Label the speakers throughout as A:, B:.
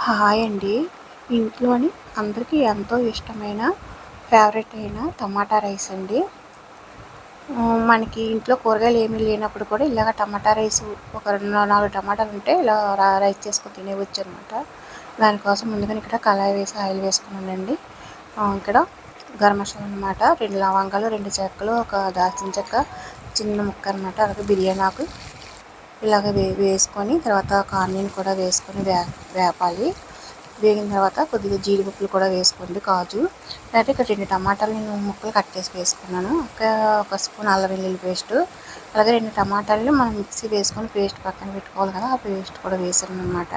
A: Hi అండి. ఇంట్లోని అందరికీ ఎంతో ఇష్టమైన ఫేవరెట్ అయిన టమాటా రైస్ అండి. మనకి ఇంట్లో కూరగాయలు ఏమీ లేనప్పుడు కూడా ఇలాగ టమాటా రైస్ ఒక 4 టమాటాలు ఉంటే ఇలా రైస్ చేసుకొని తినేవచ్చు అనమాట. దానికోసం ముందుగా ఇక్కడ కళాయి వేసి ఆయిల్ వేసుకున్నానండి. ఇక్కడ గరం మసాలా అనమాట, 2 లవంగాలు, 2 చెక్కలు, ఒక దాల్చిన చెక్క, చిన్న ముక్క అనమాట, అలాగే బిర్యానీ ఆకు ఇలాగ వేసుకొని తర్వాత ఆనియన్ కూడా వేసుకొని వేపాలి. వేగిన తర్వాత కొద్దిగా జీడిపప్పులు కూడా వేసుకోండి, కాజు. అయితే ఇక్కడ 2 టమాటాలు నేను ముక్కలు కట్ చేసి వేసుకున్నాను. ఒక స్పూన్ అల్లం వెల్లుల్లి పేస్ట్, అలాగే 2 టమాటాలని మనం మిక్సీ వేసుకొని పేస్ట్ పక్కన పెట్టుకోవాలి కదా, ఆ పేస్ట్ కూడా వేసాను అనమాట.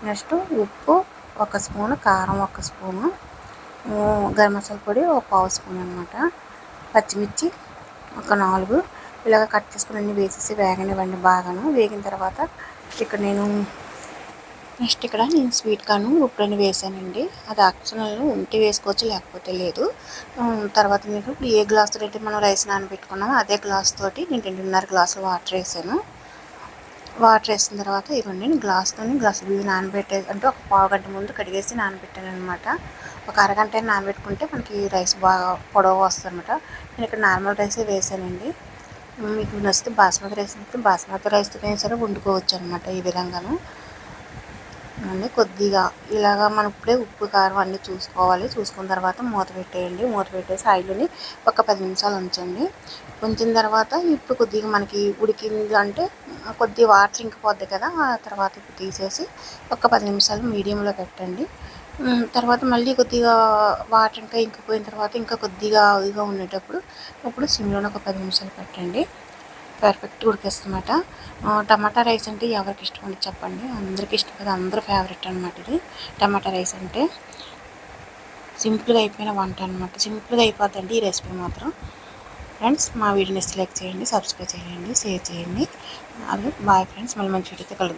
A: నెక్స్ట్ ఉప్పు 1 స్పూను, కారం 1 స్పూను, గరం మసాలా పొడి 1/2 స్పూన్ అనమాట, పచ్చిమిర్చి ఒక 4 ఇలాగ కట్ చేసుకుని అన్నీ వేసేసి వేగనివ్వండి. బాగాను వేగిన తర్వాత ఇక్కడ నేను స్వీట్ కార్న్ ఉప్పుని వేసానండి. అది ఆప్షనల్, ఉంటే వేసుకోవచ్చు లేకపోతే లేదు. తర్వాత మీకు ఏ గ్లాస్ తోటి మనం రైస్ నానబెట్టుకున్నామో అదే గ్లాస్ తోటి నేను 2.5 గ్లాసులు వాటర్ వేసాను. వాటర్ వేసిన తర్వాత ఇవ్వండి, నేను గ్లాసు బియ్యం అంటే ఒక పావు గంట ముందు కడిగేసి నానబెట్టాను అనమాట. ఒక అరగంట నానబెట్టుకుంటే మనకి రైస్ బాగా పొడవు వస్తుంది అనమాట. నేను ఇక్కడ నార్మల్ రైసే వేసానండి. మీకు నచ్చితే బాస్మతి రైస్తో సరే వండుకోవచ్చు అనమాట. ఈ విధంగాను కొద్దిగా ఇలాగా మనం ఇప్పుడే ఉప్పు కారం అన్నీ చూసుకోవాలి. చూసుకున్న తర్వాత మూత పెట్టేయండి. మూత పెట్టేసి ఆయిల్ని ఒక 10 నిమిషాలు ఉంచండి. ఉంచిన తర్వాత ఇప్పుడు కొద్దిగా మనకి ఉడికింది అంటే కొద్దిగా వాటర్ ఇంకిపోద్ది కదా, ఆ తర్వాత ఇప్పుడు తీసేసి ఒక 10 నిమిషాలు మీడియంలో పెట్టండి. తర్వాత మళ్ళీ కొద్దిగా వాటర్ ఇంకా ఇంకిపోయిన తర్వాత ఇంకా కొద్దిగా ఇదిగా ఉండేటప్పుడు ఇప్పుడు సిమ్లోనే ఒక 10 నిమిషాలు పెట్టండి. పర్ఫెక్ట్ ఉడికేస్తుందన్నమాట. టమాటా రైస్ అంటే ఎవరికి ఇష్టం అండి చెప్పండి? అందరికీ ఇష్టం కదా, అందరూ ఫేవరెట్ అనమాట ఇది. టమాటా రైస్ అంటే సింపుల్గా అయిపోయిన వంట అనమాట. సింపుల్గా అయిపోద్దండి ఈ రెసిపీ మాత్రం. ఫ్రెండ్స్, మా వీడియోని లైక్ చేయండి, సబ్స్క్రైబ్ చేయండి, షేర్ చేయండి. అలాగే బాయ్ ఫ్రెండ్స్, మళ్ళీ మంచి వీడియోతో కలుద్దాం.